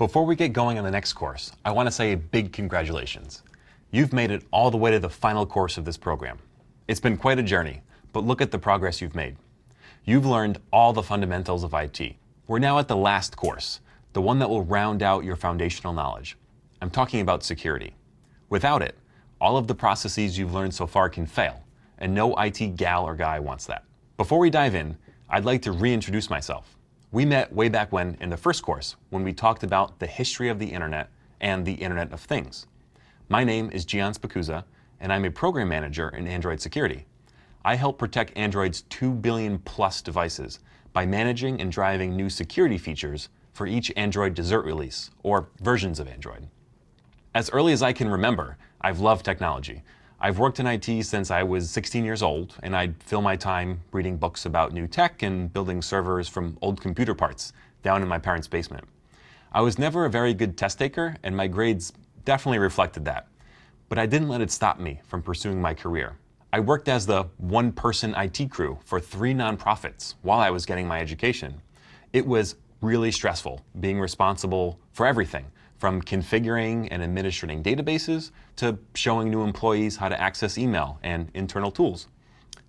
Before we get going on the next course, I want to say a big congratulations. You've made it all the way to the final course of this program. It's been quite a journey, but look at the progress you've made. You've learned all the fundamentals of IT. We're now at the last course, the one that will round out your foundational knowledge. I'm talking about security. Without it, all of the processes you've learned so far can fail, and no IT gal or guy wants that. Before we dive in, I'd like to reintroduce myself. We met way back when in the first course when we talked about the history of the internet and the Internet of Things. My name is Gian Spacuzza, and I'm a program manager in Android security. I help protect Android's 2 billion plus devices by managing and driving new security features for each Android dessert release, or versions of Android. As early as I can remember, I've loved technology. I've worked in IT since I was 16 years old, and I'd fill my time reading books about new tech and building servers from old computer parts down in my parents' basement. I was never a very good test taker, and my grades definitely reflected that. But I didn't let it stop me from pursuing my career. I worked as the one-person IT crew for 3 nonprofits while I was getting my education. It was really stressful being responsible for everything, from configuring and administrating databases to showing new employees how to access email and internal tools.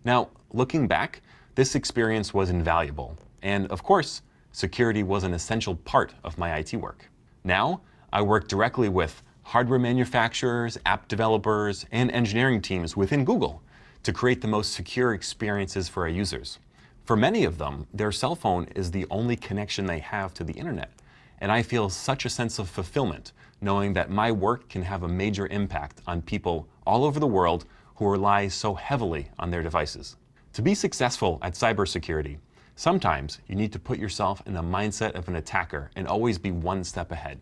Now, looking back, this experience was invaluable. And of course, security was an essential part of my IT work. Now, I work directly with hardware manufacturers, app developers, and engineering teams within Google to create the most secure experiences for our users. For many of them, their cell phone is the only connection they have to the internet. And I feel such a sense of fulfillment knowing that my work can have a major impact on people all over the world who rely so heavily on their devices. To be successful at cybersecurity, sometimes you need to put yourself in the mindset of an attacker and always be one step ahead.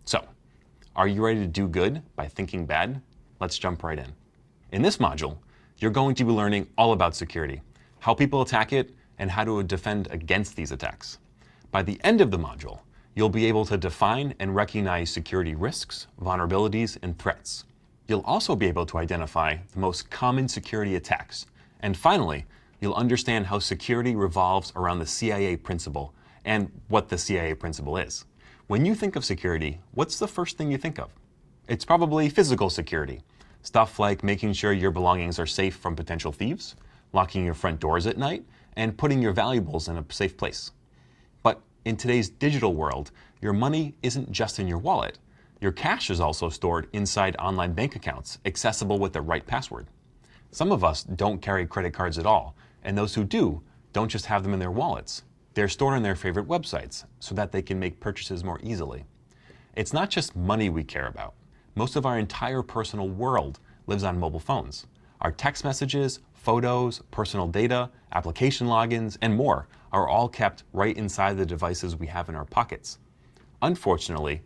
So, are you ready to do good by thinking bad? Let's jump right in. In this module, you're going to be learning all about security, how people attack it, and how to defend against these attacks. By the end of the module, you'll be able to define and recognize security risks, vulnerabilities, and threats. You'll also be able to identify the most common security attacks. And finally, you'll understand how security revolves around the CIA principle and what the CIA principle is. When you think of security, what's the first thing you think of? It's probably physical security. Stuff like making sure your belongings are safe from potential thieves, locking your front doors at night, and putting your valuables in a safe place. But in today's digital world, your money isn't just in your wallet. Your cash is also stored inside online bank accounts, accessible with the right password. Some of us don't carry credit cards at all, and those who do don't just have them in their wallets. They're stored on their favorite websites so that they can make purchases more easily. It's not just money we care about. Most of our entire personal world lives on mobile phones. Our text messages, photos, personal data, application logins, and more are all kept right inside the devices we have in our pockets. Unfortunately,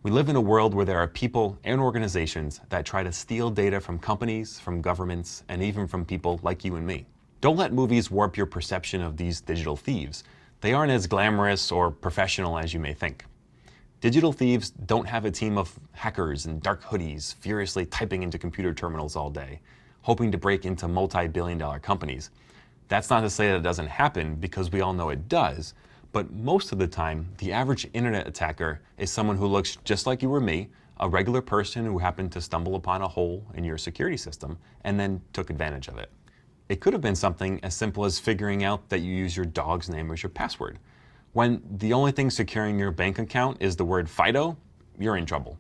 we live in a world where there are people and organizations that try to steal data from companies, from governments, and even from people like you and me. Don't let movies warp your perception of these digital thieves. They aren't as glamorous or professional as you may think. Digital thieves don't have a team of hackers in dark hoodies furiously typing into computer terminals all day, hoping to break into multi-billion-dollar companies. That's not to say that it doesn't happen, because we all know it does, but most of the time, the average internet attacker is someone who looks just like you or me, a regular person who happened to stumble upon a hole in your security system and then took advantage of it. It could have been something as simple as figuring out that you use your dog's name as your password. When the only thing securing your bank account is the word Fido, you're in trouble.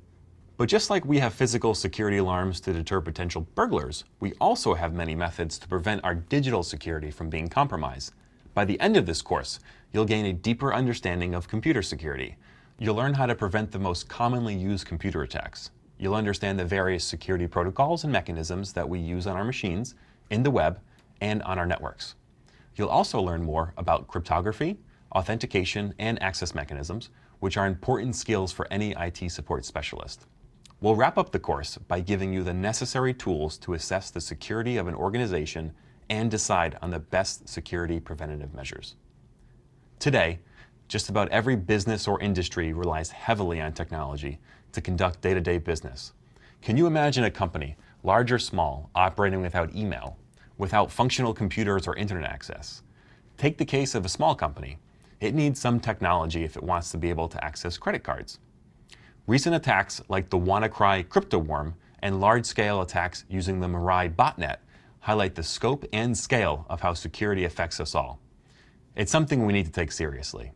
But just like we have physical security alarms to deter potential burglars, we also have many methods to prevent our digital security from being compromised. By the end of this course, you'll gain a deeper understanding of computer security. You'll learn how to prevent the most commonly used computer attacks. You'll understand the various security protocols and mechanisms that we use on our machines, in the web, and on our networks. You'll also learn more about cryptography, authentication, and access mechanisms, which are important skills for any IT support specialist. We'll wrap up the course by giving you the necessary tools to assess the security of an organization and decide on the best security preventative measures. Today, just about every business or industry relies heavily on technology to conduct day-to-day business. Can you imagine a company, large or small, operating without email, without functional computers or internet access? Take the case of a small company. It needs some technology if it wants to be able to access credit cards. Recent attacks like the WannaCry crypto worm and large-scale attacks using the Mirai botnet highlight the scope and scale of how security affects us all. It's something we need to take seriously.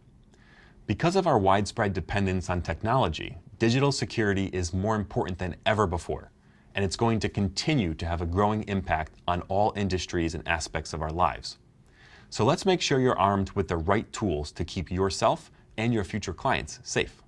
Because of our widespread dependence on technology, digital security is more important than ever before, and it's going to continue to have a growing impact on all industries and aspects of our lives. So let's make sure you're armed with the right tools to keep yourself and your future clients safe.